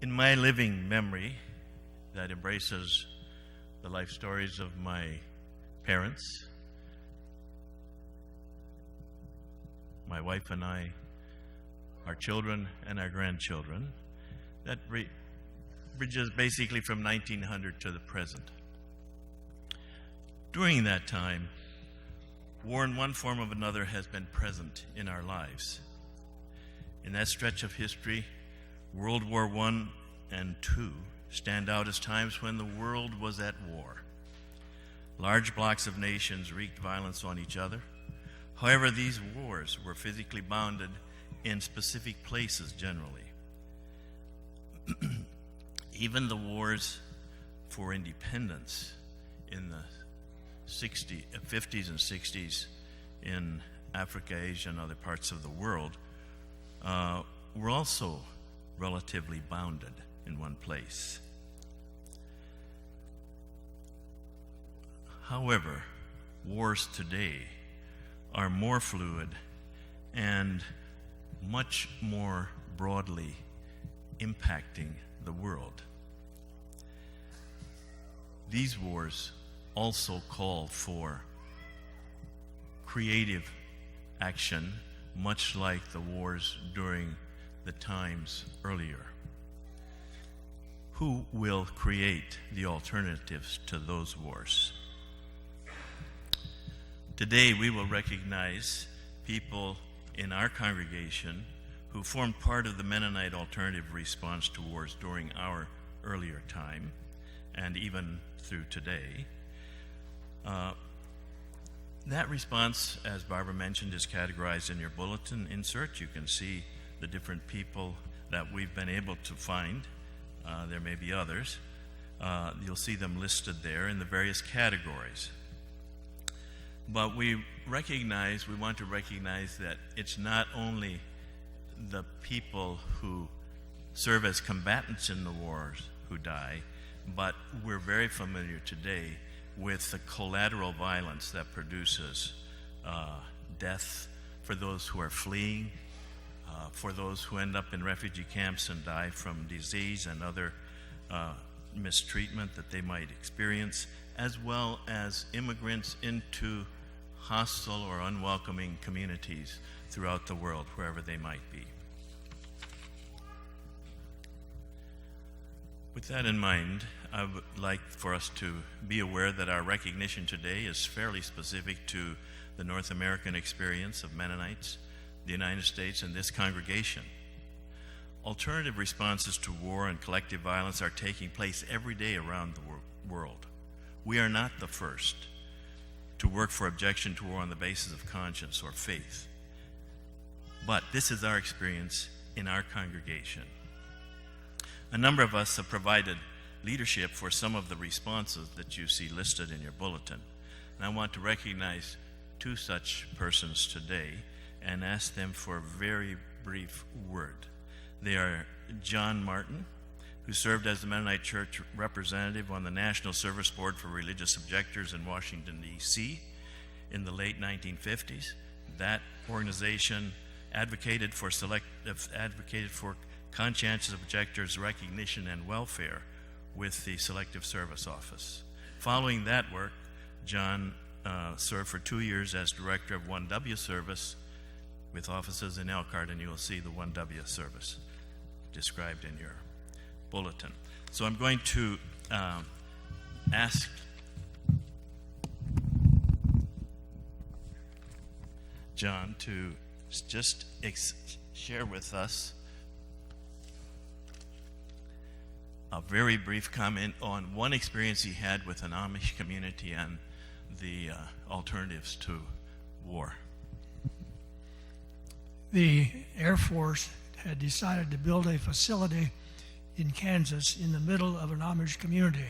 In my living memory that embraces the life stories of my parents, my wife and I, our children and our grandchildren, that bridges basically from 1900 to the present. During that time, war in one form or another has been present in our lives. In that stretch of history, World War I and II stand out as times when the world was at war. Large blocks of nations wreaked violence on each other. However, these wars were physically bounded in specific places generally. Even the wars for independence in the 50s and 60s in Africa, Asia, and other parts of the world were also relatively bounded in one place. However, wars today are more fluid and much more broadly impacting the world. These wars also call for creative action, much like the wars during the times earlier. Who will create the alternatives to those wars? Today we will recognize people in our congregation who formed part of the Mennonite alternative response to wars during our earlier time and even through today. That response, as Barbara mentioned, is categorized in your bulletin insert. You can see the different people that we've been able to find. There may be others. You'll see them listed there in the various categories. But we want to recognize that it's not only the people who serve as combatants in the wars who die, but we're very familiar today with the collateral violence that produces death for those who are fleeing, for those who end up in refugee camps and die from disease and other mistreatment that they might experience, as well as immigrants into hostile or unwelcoming communities throughout the world, wherever they might be. With that in mind, I would like for us to be aware that our recognition today is fairly specific to the North American experience of Mennonites, the United States, and this congregation. Alternative responses to war and collective violence are taking place every day around the world. We are not the first to work for objection to war on the basis of conscience or faith. But this is our experience in our congregation. A number of us have provided leadership for some of the responses that you see listed in your bulletin. And I want to recognize two such persons today and ask them for a very brief word. They are John Martin, who served as the Mennonite Church representative on the National Service Board for Religious Objectors in Washington, D.C. in the late 1950s. That organization advocated for conscientious objectors' recognition and welfare with the Selective Service Office. Following that work, John served for 2 years as director of 1W service with offices in Elkhart, and you will see the 1W service described in your bulletin. So I'm going to ask John to just share with us a very brief comment on one experience he had with an Amish community and the alternatives to war. The Air Force had decided to build a facility in Kansas in the middle of an Amish community.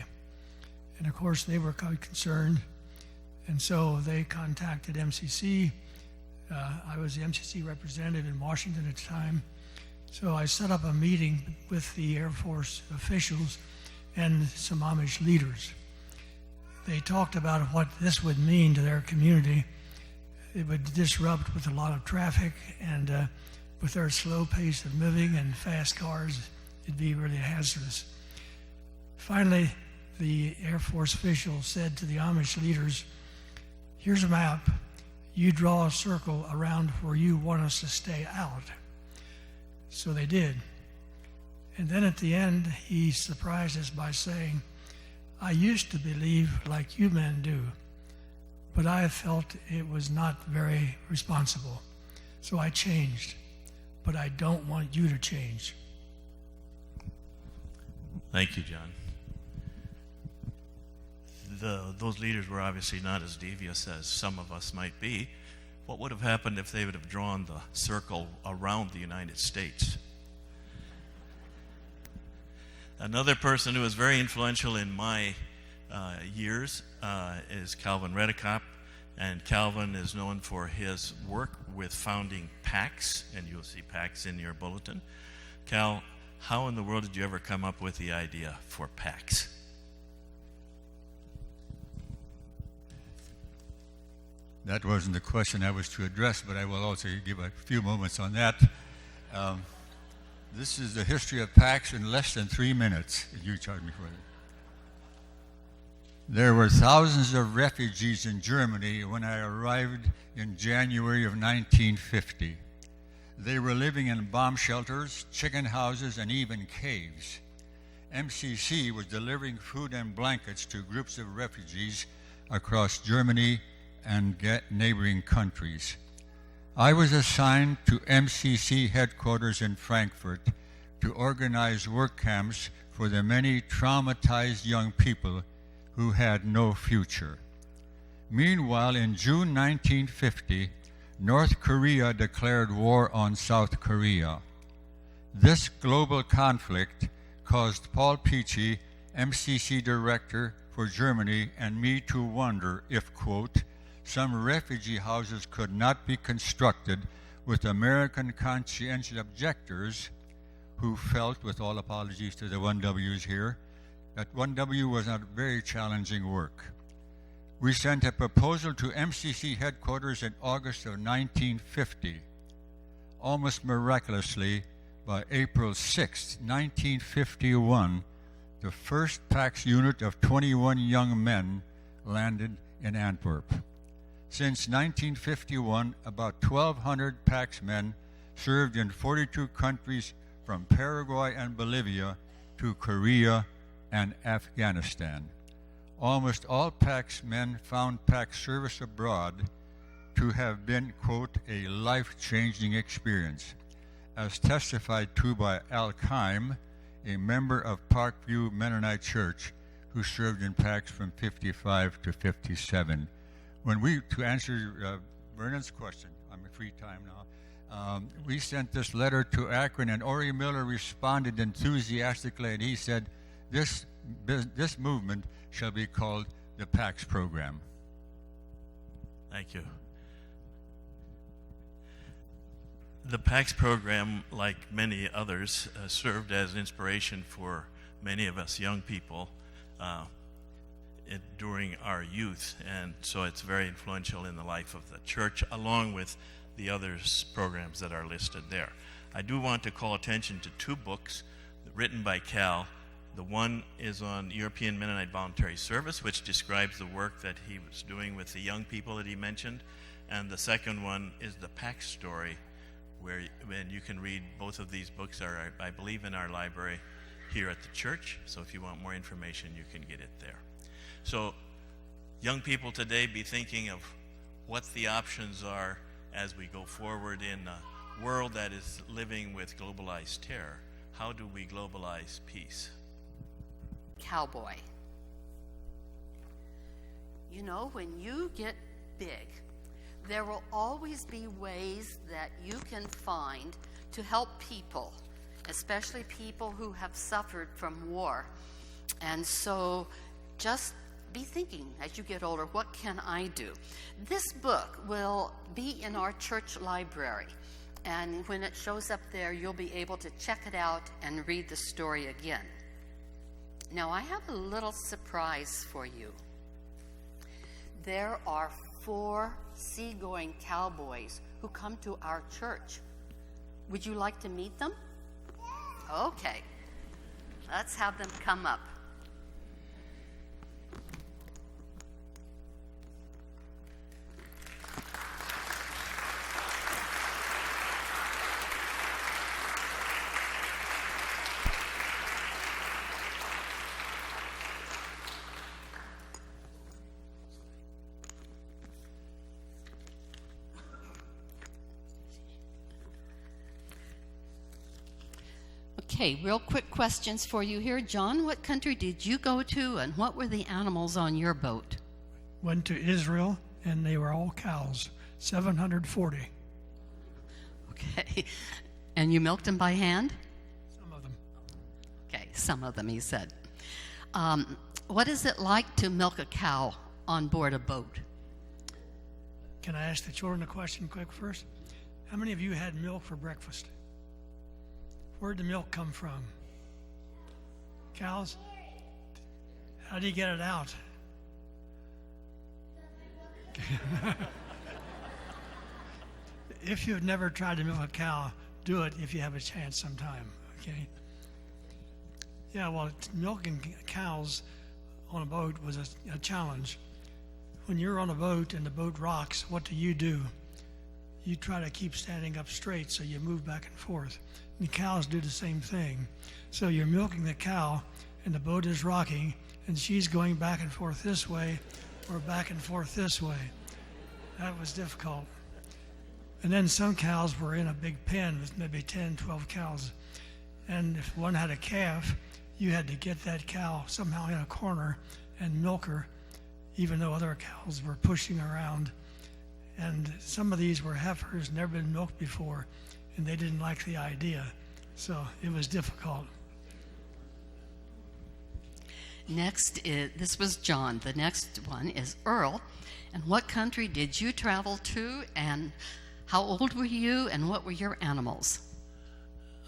And of course they were quite concerned, and so they contacted MCC. I was the MCC representative in Washington at the time. So I set up a meeting with the Air Force officials and some Amish leaders. They talked about what this would mean to their community. It would disrupt with a lot of traffic, and with their slow pace of moving and fast cars, it'd be really hazardous. Finally, the Air Force official said to the Amish leaders, "Here's a map. You draw a circle around where you want us to stay out." So they did. And then at the end, he surprised us by saying, "I used to believe like you men do, but I felt it was not very responsible. So I changed, but I don't want you to change." Thank you, John. Those leaders were obviously not as devious as some of us might be. What would have happened if they would have drawn the circle around the United States? Another person who was very influential in my years is Calvin Redekop, and Calvin is known for his work with founding PACs, and you'll see PACs in your bulletin. Cal, how in the world did you ever come up with the idea for PACs? That wasn't the question I was to address, but I will also give a few moments on that. This is the history of PACs in less than 3 minutes. You charge me for it. There were thousands of refugees in Germany when I arrived in January of 1950. They were living in bomb shelters, chicken houses, and even caves. MCC was delivering food and blankets to groups of refugees across Germany and neighboring countries. I was assigned to MCC headquarters in Frankfurt to organize work camps for the many traumatized young people who had no future. Meanwhile, in June 1950, North Korea declared war on South Korea. This global conflict caused Paul Peachy, MCC director for Germany, and me to wonder if, quote, some refugee houses could not be constructed with American conscientious objectors who felt, with all apologies to the 1Ws here, that 1W was a very challenging work. We sent a proposal to MCC headquarters in August of 1950. Almost miraculously, by April 6, 1951, the first PACS unit of 21 young men landed in Antwerp. Since 1951, about 1,200 PACS men served in 42 countries from Paraguay and Bolivia to Korea and Afghanistan. Almost all PACS men found PACS service abroad to have been, quote, a life-changing experience, as testified to by Al Kime, a member of Parkview Mennonite Church who served in PACS from 55 to 57. To answer Vernon's question, I'm in free time now, we sent this letter to Akron, and Ori Miller responded enthusiastically, and he said, this movement shall be called the PACS program. Thank you. The PACS program, like many others, served as inspiration for many of us young people during our youth, and so it's very influential in the life of the church, along with the other programs that are listed there. I do want to call attention to 2 books written by Cal. The one is on European Mennonite Voluntary Service, which describes the work that he was doing with the young people that he mentioned, and the second one is the PACS story, and you can read both of these books are, I believe, in our library here at the church, so if you want more information, you can get it there. So young people today, be thinking of what the options are as we go forward in a world that is living with globalized terror. How do we globalize peace? Cowboy. You know, when you get big, there will always be ways that you can find to help people, especially people who have suffered from war. And so just be thinking as you get older, what can I do? This book will be in our church library, and when it shows up there, you'll be able to check it out and read the story again. Now, I have a little surprise for you. There are 4 Seagoing Cowboys who come to our church. Would you like to meet them? Okay. Let's have them come up. Okay, real quick questions for you here. John, what country did you go to, and what were the animals on your boat? Went to Israel, and they were all cows, 740. Okay, and you milked them by hand? Some of them. Okay, some of them, he said. What is it like to milk a cow on board a boat? Can I ask the children a question quick first? How many of you had milk for breakfast? Where'd the milk come from? Cows? How do you get it out? If you've never tried to milk a cow, do it if you have a chance sometime, okay? Yeah, well, milking cows on a boat was a challenge. When you're on a boat and the boat rocks, what do? You try to keep standing up straight, so you move back and forth. And the cows do the same thing. So you're milking the cow, and the boat is rocking, and she's going back and forth this way or back and forth this way. That was difficult. And then some cows were in a big pen with maybe 10, 12 cows. And if one had a calf, you had to get that cow somehow in a corner and milk her, even though other cows were pushing around. And some of these were heifers, never been milked before, and they didn't like the idea. So it was difficult. Next, this was John. The next one is Earl. And what country did you travel to, and how old were you, and what were your animals?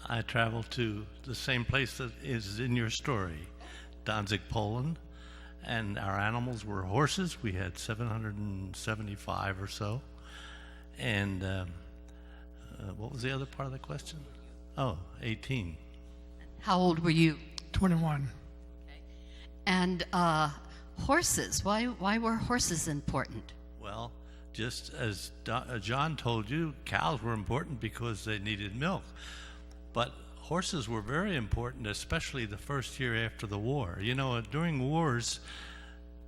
I traveled to the same place that is in your story, Danzig, Poland, and our animals were horses. We had 775 or so. And what was the other part of the question? Oh, 18. How old were you? 21. Okay. And horses, why were horses important? Well, just as John told you, cows were important because they needed milk. But horses were very important, especially the first year after the war. You know, during wars,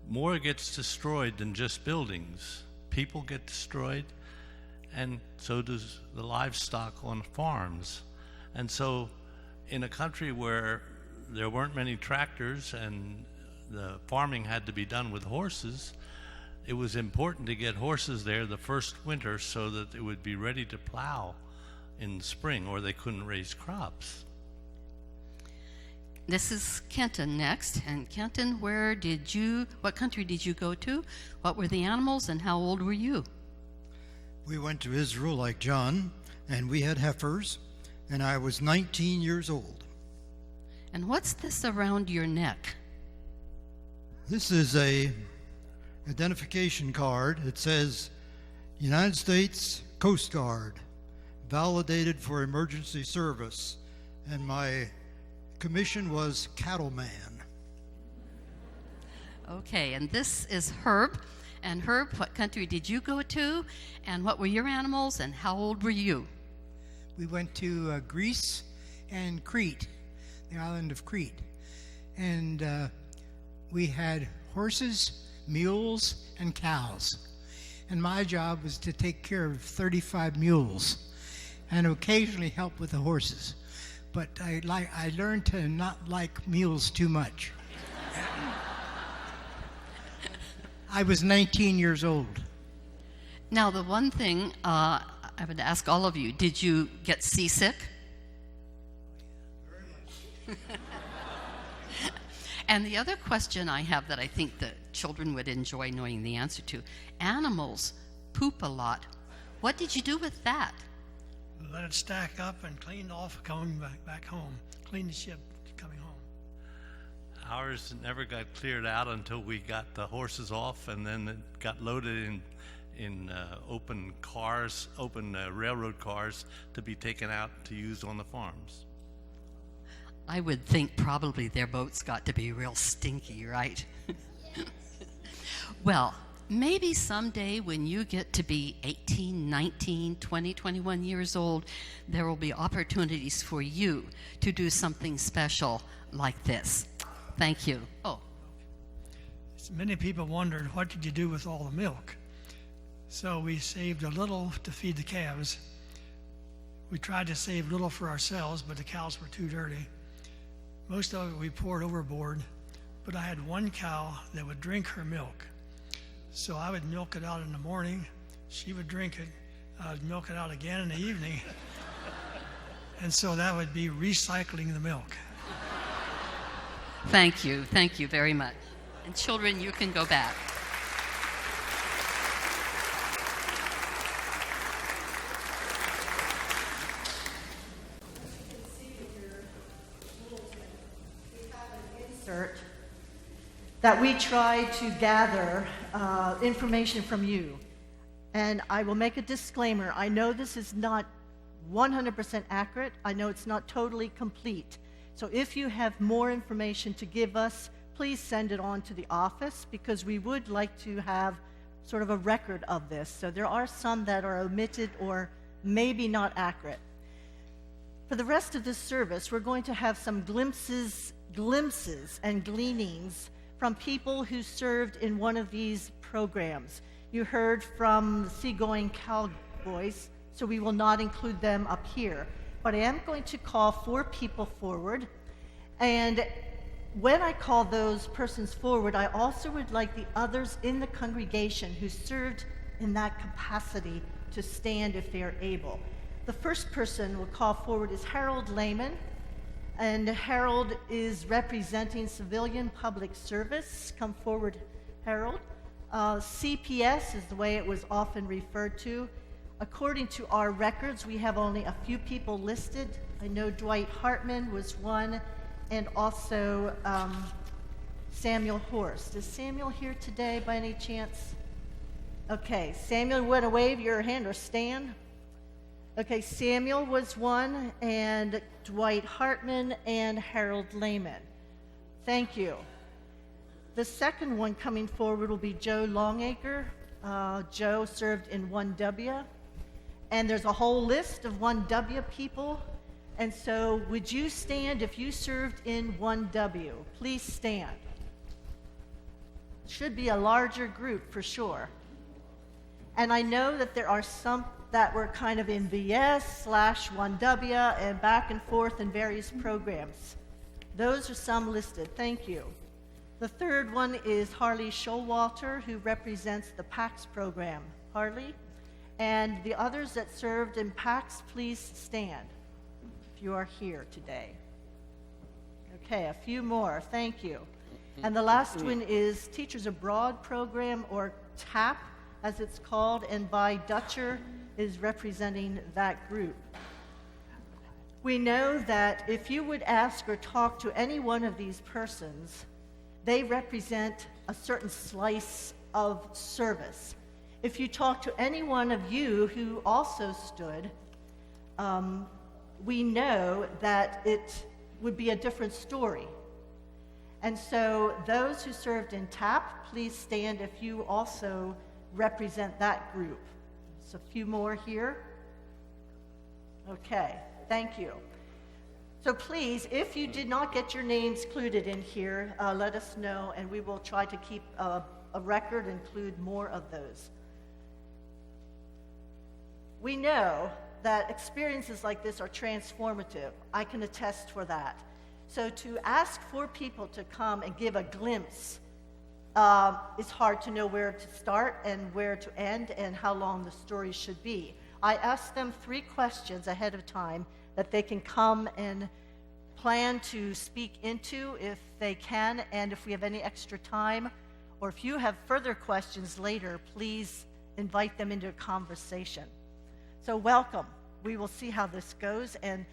more gets destroyed than just buildings. People get destroyed, and so does the livestock on farms. And so in a country where there weren't many tractors and the farming had to be done with horses, it was important to get horses there the first winter so that they would be ready to plow in spring, or they couldn't raise crops. This is Kenton next. And Kenton, what country did you go to? What were the animals, and how old were you? We went to Israel like John, and we had heifers, and I was 19 years old. And what's this around your neck? This is a identification card. It says United States Coast Guard, validated for emergency service, and my commission was cattleman. Okay, and this is Herb. And Herb, what country did you go to, and what were your animals, and how old were you? We went to Greece and Crete, the island of Crete. And we had horses, mules, and cows. And my job was to take care of 35 mules and occasionally help with the horses. But I learned to not like mules too much. I was 19 years old. Now, the one thing I would ask all of you, did you get seasick? Very much. And the other question I have that I think the children would enjoy knowing the answer to, animals poop a lot. What did you do with that? Let it stack up and clean off coming back home. Clean the ship coming home. Ours never got cleared out until we got the horses off, and then it got loaded in open railroad cars to be taken out to use on the farms. I would think probably their boats got to be real stinky, right? Well, maybe someday when you get to be 18, 19, 20, 21 years old, there will be opportunities for you to do something special like this. Thank you. Oh. So many people wondered, what did you do with all the milk? So we saved a little to feed the calves. We tried to save little for ourselves, but the cows were too dirty. Most of it we poured overboard, but I had one cow that would drink her milk. So I would milk it out in the morning, she would drink it, I would milk it out again in the evening, and so that would be recycling the milk. Thank you very much. And children, you can go back. That we try to gather information from you. And I will make a disclaimer. I know this is not 100% accurate. I know it's not totally complete. So if you have more information to give us, please send it on to the office, because we would like to have sort of a record of this. So there are some that are omitted or maybe not accurate. For the rest of this service, we're going to have some glimpses and gleanings from people who served in one of these programs. You heard from the Seagoing Cowboys, so we will not include them up here. But I am going to call 4 people forward. And when I call those persons forward, I also would like the others in the congregation who served in that capacity to stand if they are able. The first person we'll call forward is Harold Lehman. And Harold is representing Civilian Public Service. Come forward, Harold. CPS is the way it was often referred to. According to our records, we have only a few people listed. I know Dwight Hartman was one, and also Samuel Horst. Is Samuel here today by any chance? Okay, Samuel, you want to wave your hand or stand? Okay, Samuel was one, and Dwight Hartman and Harold Lehman. Thank you. The second one coming forward will be Joe Longacher. Joe served in 1W. And there's a whole list of 1W people. And so would you stand if you served in 1W? Please stand. It should be a larger group for sure. And I know that there are some that were kind of in VS/1W and back and forth in various programs. Those are some listed. Thank you. The third one is Harley Showalter, who represents the PAX program. Harley? And the others that served in PAX, please stand if you are here today. Okay, a few more. Thank you. And the last one is Teachers Abroad program, or TAP, as it's called, and by Dutcher is representing that group. We know that if you would ask or talk to any one of these persons, they represent a certain slice of service. If you talk to any one of you who also stood, we know that it would be a different story. And so those who served in TAP, please stand if you also represent that group. A few more here. Okay, thank you. So please, if you did not get your names included in here, let us know, and we will try to keep a record and include more of those. We know that experiences like this are transformative. I can attest for that. So to ask for people to come and give a glimpse, it's hard to know where to start and where to end and how long the story should be. I asked them 3 questions ahead of time that they can come and plan to speak into if they can, and if we have any extra time, or if you have further questions later, please invite them into a conversation. So welcome. We will see how this goes, and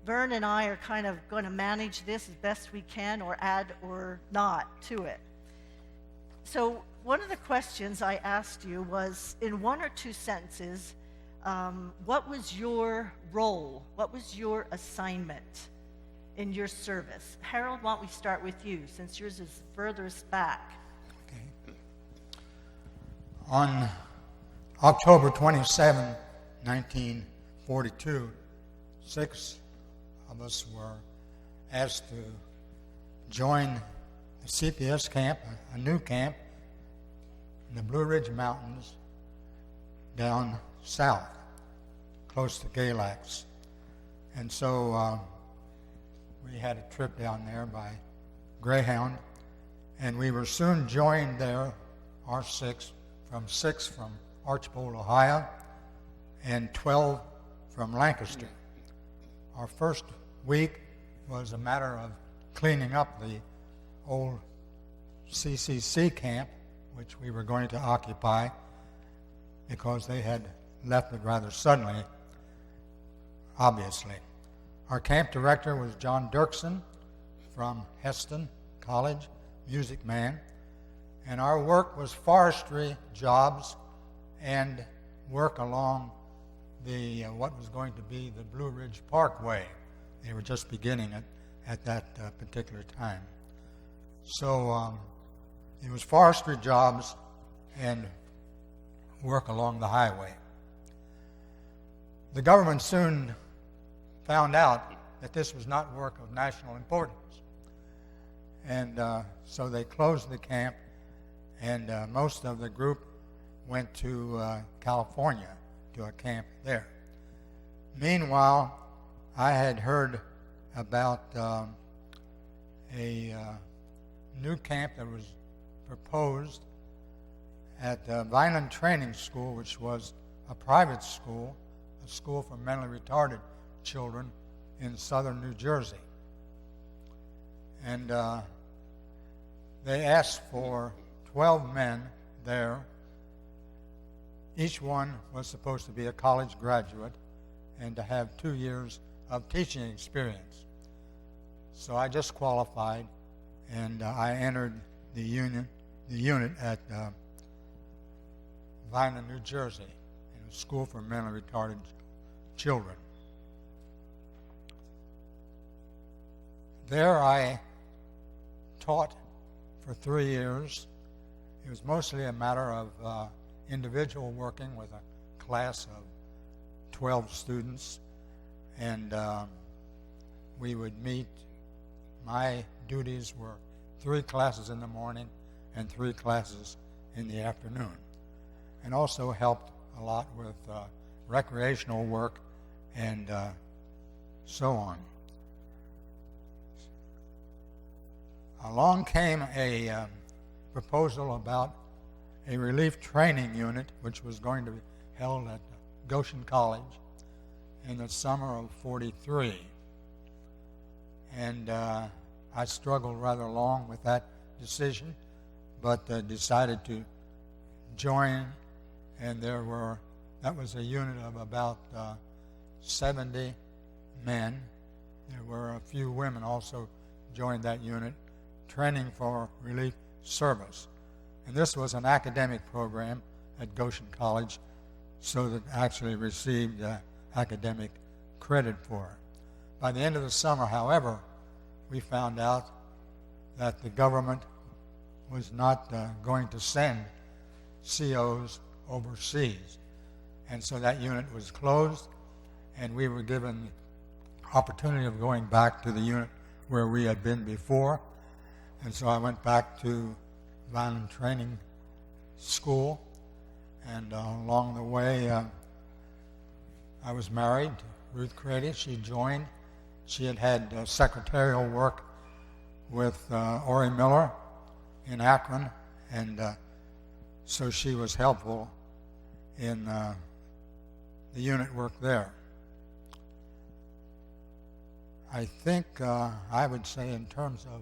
Vern and I are kind of going to manage this as best we can, or add or not to it. So one of the questions I asked you was, in 1 or 2 sentences, what was your role? What was your assignment in your service. Harold, why don't we start with you, since yours is furthest back? Okay. On October 27, 1942, 6 of us were asked to join the CPS camp, a new camp in the Blue Ridge Mountains down south, close to Galax. And so we had a trip down there by Greyhound, and we were soon joined there, our six from Archbold, Ohio, and 12 from Lancaster. Our first week was a matter of cleaning up the old CCC camp, which we were going to occupy because they had left it rather suddenly, obviously. Our camp director was John Dirksen from Heston College, music man, and our work was forestry jobs and work along the what was going to be the Blue Ridge Parkway. They were just beginning it at that particular time. So it was forestry jobs and work along the highway. The government soon found out that this was not work of national importance. And so they closed the camp, and most of the group went to California, to a camp there. Meanwhile, I had heard about a new camp that was proposed at Vineland Training School, which was a private school, a school for mentally retarded children in southern New Jersey. And they asked for 12 men there. Each one was supposed to be a college graduate and to have 2 years of teaching experience. So I just qualified, and I entered the unit at Vineland, New Jersey, in a school for mentally retarded children. There I taught for 3 years. It was mostly a matter of individual working with a class of 12 students, and we would meet. My duties were 3 classes in the morning and 3 classes in the afternoon, and also helped a lot with recreational work and so on. Along came a proposal about a relief training unit, which was going to be held at Goshen College in the summer of '43. And I struggled rather long with that decision, but decided to join, and that was a unit of about 70 men. There were a few women also joined that unit, training for relief service. And this was an academic program at Goshen College, so that actually received academic credit for it. By the end of the summer, however, we found out that the government was not going to send COs overseas. And so that unit was closed, and we were given the opportunity of going back to the unit where we had been before. And so I went back to Vineland Training School, and along the way I was married to Ruth Crady. She joined. She had secretarial work with Ori Miller in Akron, and so she was helpful in the unit work there. I think I would say, in terms of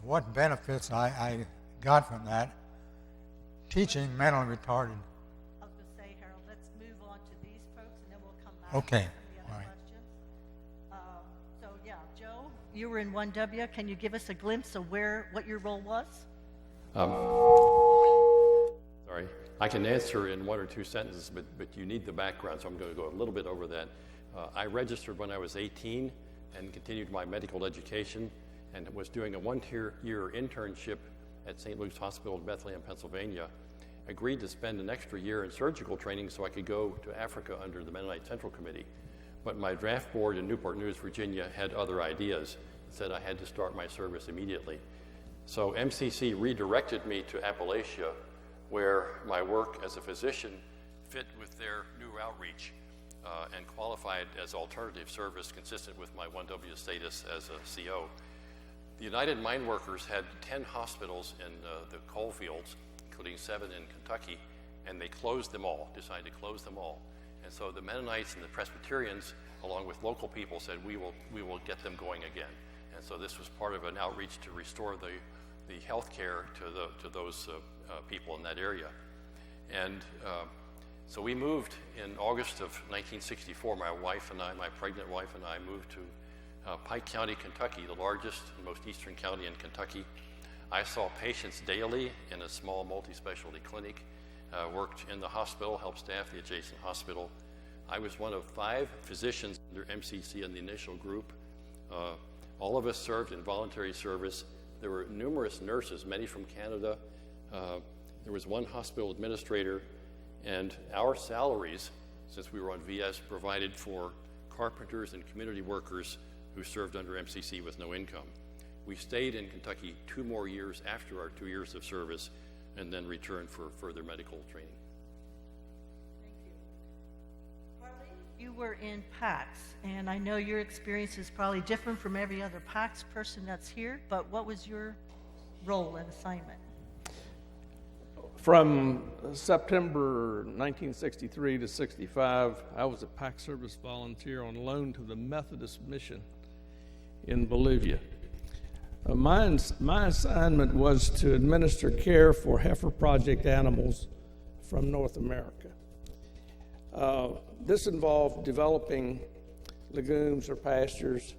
what benefits I got from that, teaching mentally retarded. I was going to say, Harold, let's move on to these folks, and then we'll come back Okay. to the other All right. questions. So, yeah, Joe, you were in 1W. Can you give us a glimpse of what your role was? Sorry, I can answer in 1 or 2 sentences, but you need the background, so I'm going to go a little bit over that. I registered when I was 18 and continued my medical education, and was doing a one-year internship at St. Luke's Hospital in Bethlehem, Pennsylvania. Agreed to spend an extra year in surgical training so I could go to Africa under the Mennonite Central Committee. But my draft board in Newport News, Virginia had other ideas, said I had to start my service immediately. So MCC redirected me to Appalachia, where my work as a physician fit with their new outreach and qualified as alternative service consistent with my 1W status as a CO. The United Mine Workers had 10 hospitals in the coal fields, including 7 in Kentucky, and they closed them all, decided to close them all. And so the Mennonites and the Presbyterians, along with local people, said, we will get them going again. And so this was part of an outreach to restore the health care to those people in that area. And so we moved in August of 1964, my pregnant wife and I moved to Pike County, Kentucky, the largest and most eastern county in Kentucky. I saw patients daily in a small multi-specialty clinic, worked in the hospital, helped staff the adjacent hospital. I was one of 5 physicians under MCC in the initial group. All of us served in voluntary service. There were numerous nurses, many from Canada. There was 1 hospital administrator, and our salaries, since we were on VS, provided for carpenters and community workers who served under MCC with no income. We stayed in Kentucky 2 more years after our 2 years of service and then returned for further medical training. Thank you. Harley, you were in PAX, and I know your experience is probably different from every other PAX person that's here, but what was your role and assignment? From September 1963 to 65, I was a PAX service volunteer on loan to the Methodist Mission in Bolivia. My assignment was to administer care for heifer project animals from North America. This involved developing legumes or pastures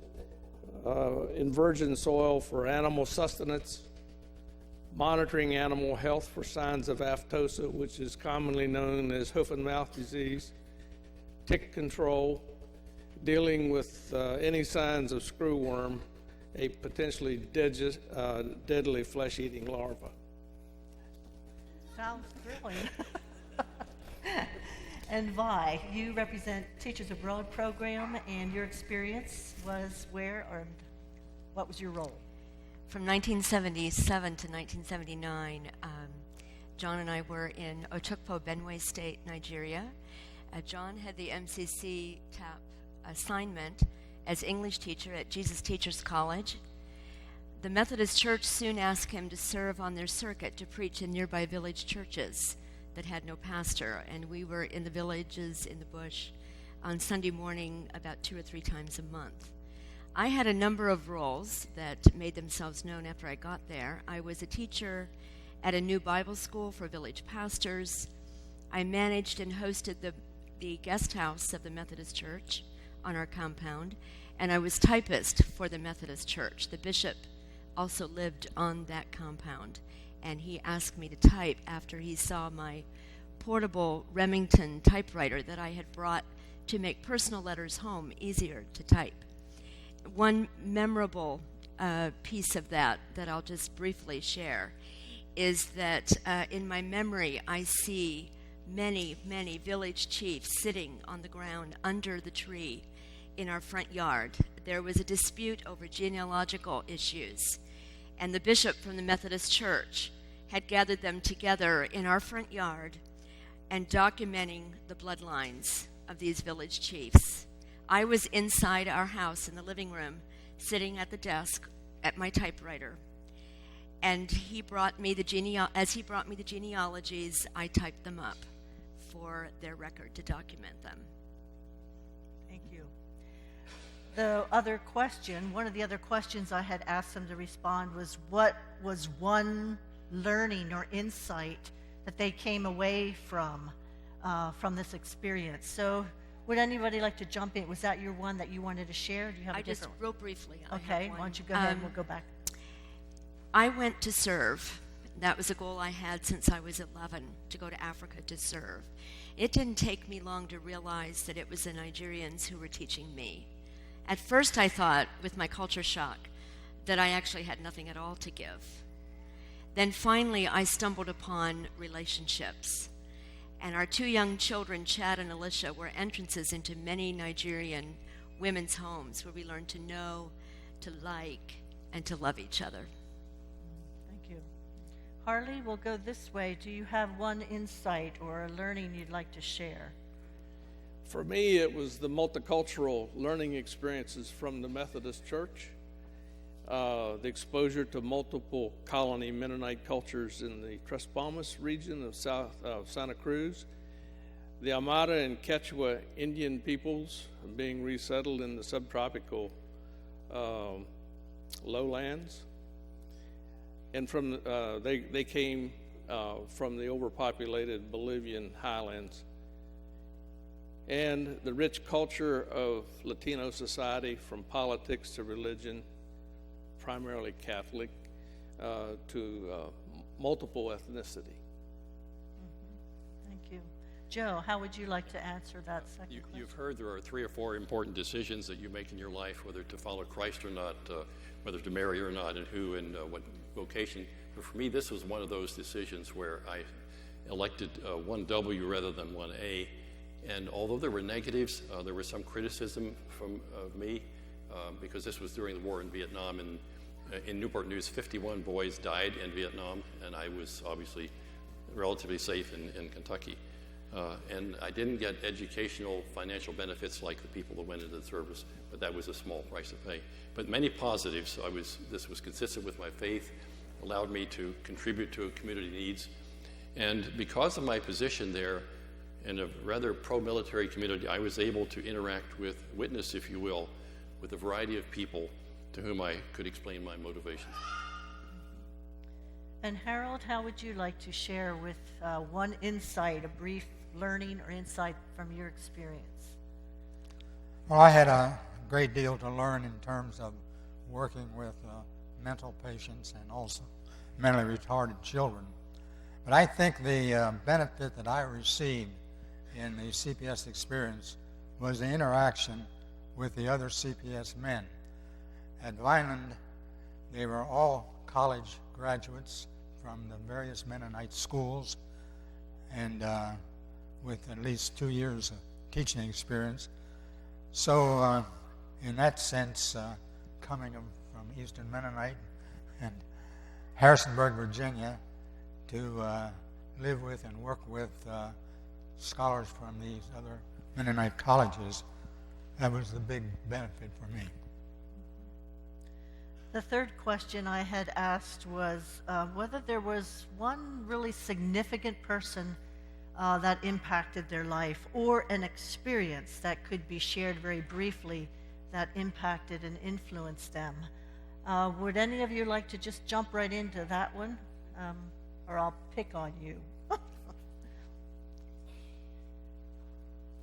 in virgin soil for animal sustenance, monitoring animal health for signs of aphthosa, which is commonly known as hoof and mouth disease, tick control, dealing with any signs of screwworm, a potentially deadly flesh-eating larva. Sounds thrilling. And Vi, you represent Teachers Abroad program, and your experience was where, or what was your role? From 1977 to 1979, John and I were in Otukpo, Benue State, Nigeria. John had the MCC TAP assignment as English teacher at Jesus Teachers College. The Methodist Church soon asked him to serve on their circuit to preach in nearby village churches that had no pastor, and we were in the villages in the bush on Sunday morning about 2 or 3 times a month. I had a number of roles that made themselves known after I got there. I was a teacher at a new Bible school for village pastors. I managed and hosted the guest house of the Methodist Church on our compound, and I was typist for the Methodist Church. The bishop also lived on that compound, and he asked me to type after he saw my portable Remington typewriter that I had brought to make personal letters home easier to type. One memorable piece of that I'll just briefly share is that in my memory I see many, many village chiefs sitting on the ground under the tree in our front yard. There was a dispute over genealogical issues, and the bishop from the Methodist Church had gathered them together in our front yard and documenting the bloodlines of these village chiefs. I was inside our house in the living room, sitting at the desk at my typewriter, and he brought me as he brought me the genealogies, I typed them up for their record to document them. Thank you. The other question, one of the other questions I had asked them to respond was, what was one learning or insight that they came away from this experience? So would anybody like to jump in? Was that your one that you wanted to share? Do you have a different real briefly. Okay, why don't you go ahead and we'll go back. I went to serve. That was a goal I had since I was 11, to go to Africa to serve. It didn't take me long to realize that it was the Nigerians who were teaching me. At first I thought, with my culture shock, that I actually had nothing at all to give. Then finally I stumbled upon relationships. And our 2 young children, Chad and Alicia, were entrances into many Nigerian women's homes where we learned to know, to like, and to love each other. Thank you. Harley, we'll go this way. Do you have one insight or a learning you'd like to share? For me, it was the multicultural learning experiences from the Methodist Church, the exposure to multiple colony Mennonite cultures in the Tres Palmas region of south of Santa Cruz, the Amara and Quechua Indian peoples being resettled in the subtropical lowlands, and from they came from the overpopulated Bolivian highlands, and the rich culture of Latino society, from politics to religion, primarily Catholic, to multiple ethnicity. Thank you. Joe, how would you like to answer that second question? You've heard there are 3 or 4 important decisions that you make in your life, whether to follow Christ or not, whether to marry or not, and who and what vocation. But for me, this was one of those decisions where I elected one W rather than one A. And although there were negatives, there was some criticism of me because this was during the war in Vietnam. And in Newport News, 51 boys died in Vietnam, and I was obviously relatively safe in Kentucky. And I didn't get educational, financial benefits like the people that went into the service, but that was a small price to pay. But many positives. This was consistent with my faith, allowed me to contribute to community needs. And because of my position there, in a rather pro-military community, I was able to interact with, witness, if you will, with a variety of people to whom I could explain my motivations. And Harold, how would you like to share with one insight, a brief learning or insight from your experience? Well, I had a great deal to learn in terms of working with mental patients and also mentally retarded children. But I think the benefit that I received in the CPS experience was the interaction with the other CPS men. At Vineland, they were all college graduates from the various Mennonite schools, and with at least 2 years of teaching experience. So in that sense, coming from Eastern Mennonite and Harrisonburg, Virginia, to live with and work with scholars from these other Mennonite colleges, that was the big benefit for me. The third question I had asked was whether there was one really significant person that impacted their life, or an experience that could be shared very briefly that impacted and influenced them. Would any of you like to just jump right into that one? Or I'll pick on you.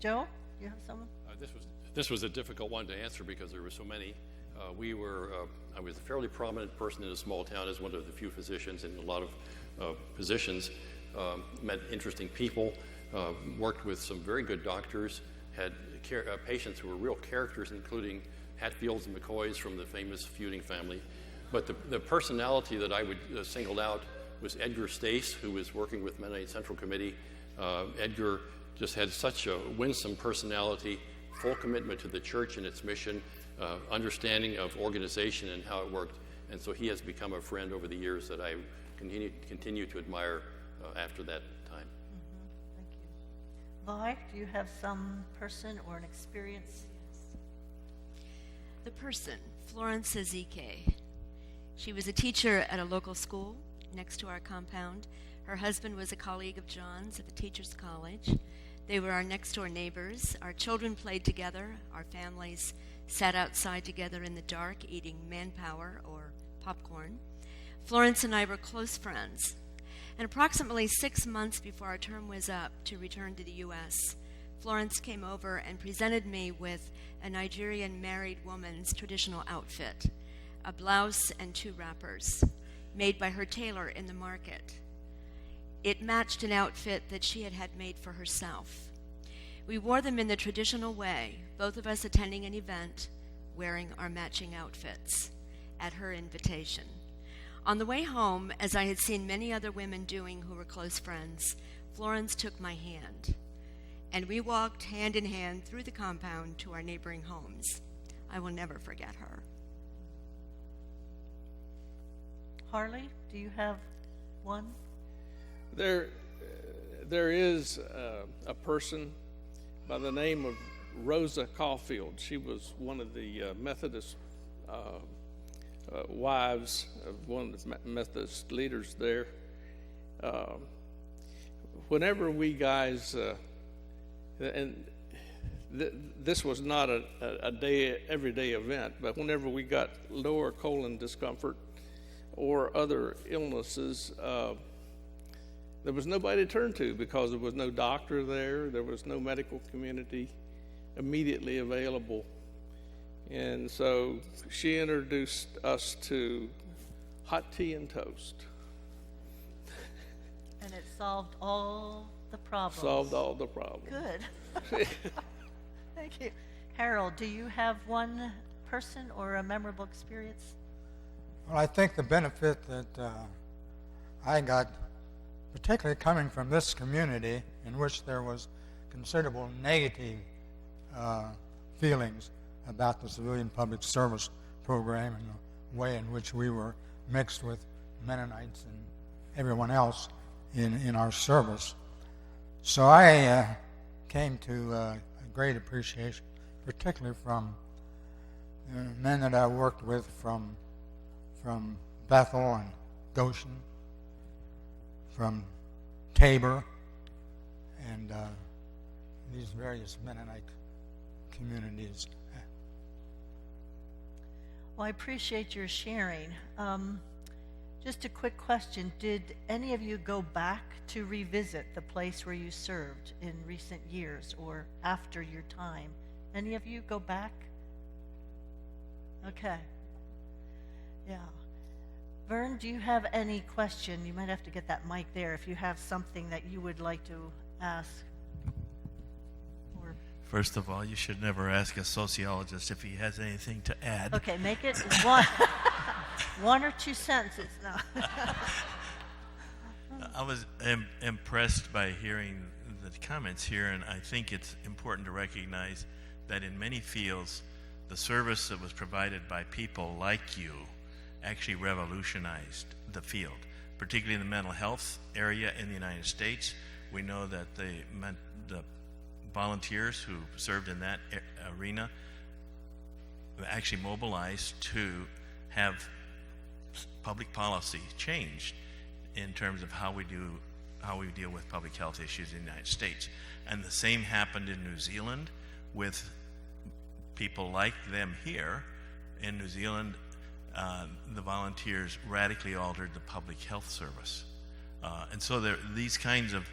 Joe, you have someone? This was a difficult one to answer because there were so many. I was a fairly prominent person in a small town as one of the few physicians in a lot of positions. Met interesting people, worked with some very good doctors, had patients who were real characters, including Hatfields and McCoys from the famous feuding family. But the personality that I would single out was Edgar Stace, who was working with Mennonite Central Committee. Edgar just had such a winsome personality, full commitment to the church and its mission, understanding of organization and how it worked. And so he has become a friend over the years that I continue to admire after that time. Thank you. Vi, do you have some person or an experience? The person, Florence Ezike. She was a teacher at a local school next to our compound. Her husband was a colleague of John's at the Teachers College. They were our next-door neighbors. Our children played together. Our families sat outside together in the dark eating manpower or popcorn. Florence and I were close friends. And approximately 6 months before our term was up to return to the U.S., Florence came over and presented me with a Nigerian married woman's traditional outfit, a blouse and 2 wrappers, made by her tailor in the market. It matched an outfit that she had had made for herself. We wore them in the traditional way, both of us attending an event, wearing our matching outfits at her invitation. On the way home, as I had seen many other women doing who were close friends, Florence took my hand, and we walked hand in hand through the compound to our neighboring homes. I will never forget her. Harley, do you have one? There is a person by the name of Rosa Caulfield. She was one of the Methodist wives of one of the Methodist leaders there. Whenever we guys, this was not a everyday event, but whenever we got lower colon discomfort or other illnesses, there was nobody to turn to because there was no doctor there. There was no medical community immediately available. And so she introduced us to hot tea and toast. And it solved all the problems. Solved all the problems. Good. Thank you. Harold, do you have one person or a memorable experience? Well, I think the benefit that I got, particularly coming from this community in which there was considerable negative feelings about the civilian public service program and the way in which we were mixed with Mennonites and everyone else in our service. So I came to a great appreciation, particularly from the men that I worked with from Bethel and Goshen, from Tabor, and these various Mennonite communities. Well, I appreciate your sharing. Just a quick question. Did any of you go back to revisit the place where you served in recent years or after your time? Any of you go back? Okay. Yeah. Vern, do you have any question? You might have to get that mic there if you have something that you would like to ask. Or First of all, you should never ask a sociologist if he has anything to add. okay, make it one or two sentences. No. I was impressed by hearing the comments here, and I think it's important to recognize that in many fields, the service that was provided by people like you actually revolutionized the field, particularly in the mental health area in the United States. We know that the volunteers who served in that arena actually mobilized to have public policy changed in terms of how we deal with public health issues in the United States. And the same happened in New Zealand with people like them here. In New Zealand, the volunteers radically altered the public health service. And so there are these kinds of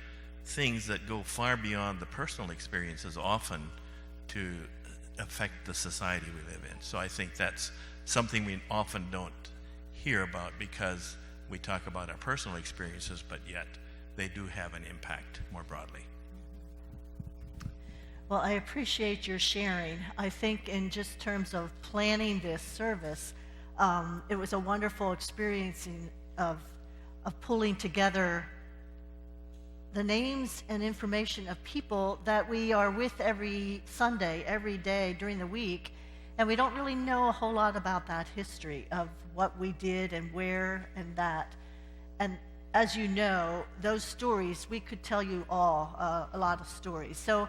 things that go far beyond the personal experiences often to affect the society we live in. So I think that's something we often don't hear about because we talk about our personal experiences, but yet they do have an impact more broadly. Well, I appreciate your sharing. I think in just terms of planning this service, it was a wonderful experience of pulling together the names and information of people that we are with every Sunday, every day during the week, and we don't really know a whole lot about that history of what we did and where and that. And as you know, those stories, we could tell you all a lot of stories. So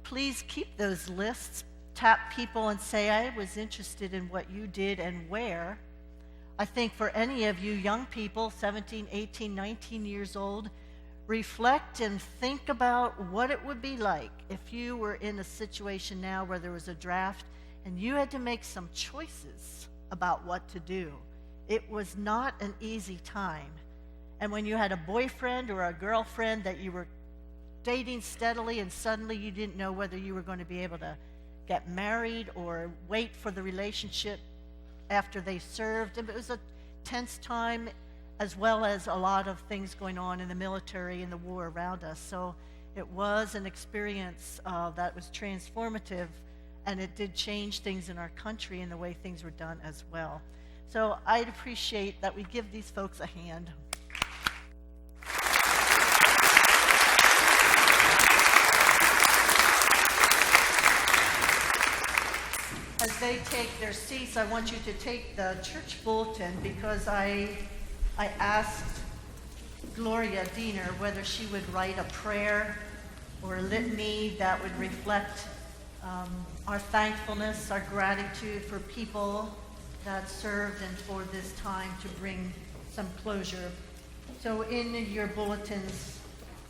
please keep those lists, tap people and say, I was interested in what you did and where. I think for any of you young people, 17, 18, 19 years old, reflect and think about what it would be like if you were in a situation now where there was a draft and you had to make some choices about what to do. It was not an easy time. And when you had a boyfriend or a girlfriend that you were dating steadily and suddenly you didn't know whether you were going to be able to get married or wait for the relationship after they served. And it was a tense time, as well as a lot of things going on in the military and the war around us. So it was an experience that was transformative and it did change things in our country and the way things were done as well. So I'd appreciate that we give these folks a hand. As they take their seats, I want you to take the church bulletin, because I asked Gloria Diener whether she would write a prayer or a litany that would reflect our thankfulness, our gratitude for people that served and for this time to bring some closure. So in your bulletins,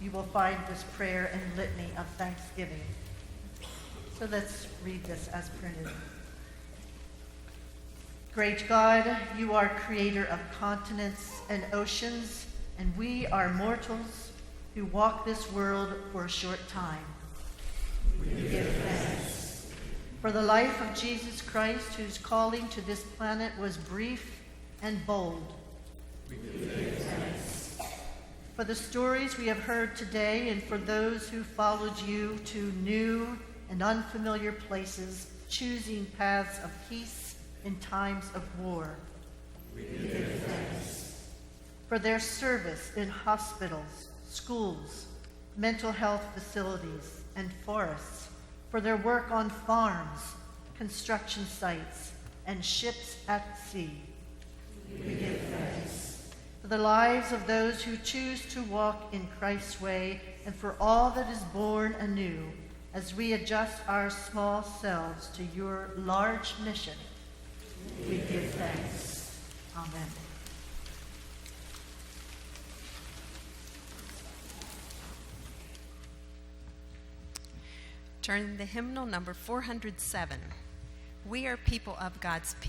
you will find this prayer and litany of thanksgiving. So let's read this as printed. Great God, you are creator of continents and oceans, and we are mortals who walk this world for a short time. We give thanks for the life of Jesus Christ, whose calling to this planet was brief and bold. We give thanks for the stories we have heard today, and for those who followed you to new and unfamiliar places, choosing paths of peace in times of war. We give thanks for their service in hospitals, schools, mental health facilities, and forests, for their work on farms, construction sites, and ships at sea. We give thanks for the lives of those who choose to walk in Christ's way, and for all that is born anew, as we adjust our small selves to your large mission. We give thanks. Amen. Turn the hymnal number 407. We are people of God's people.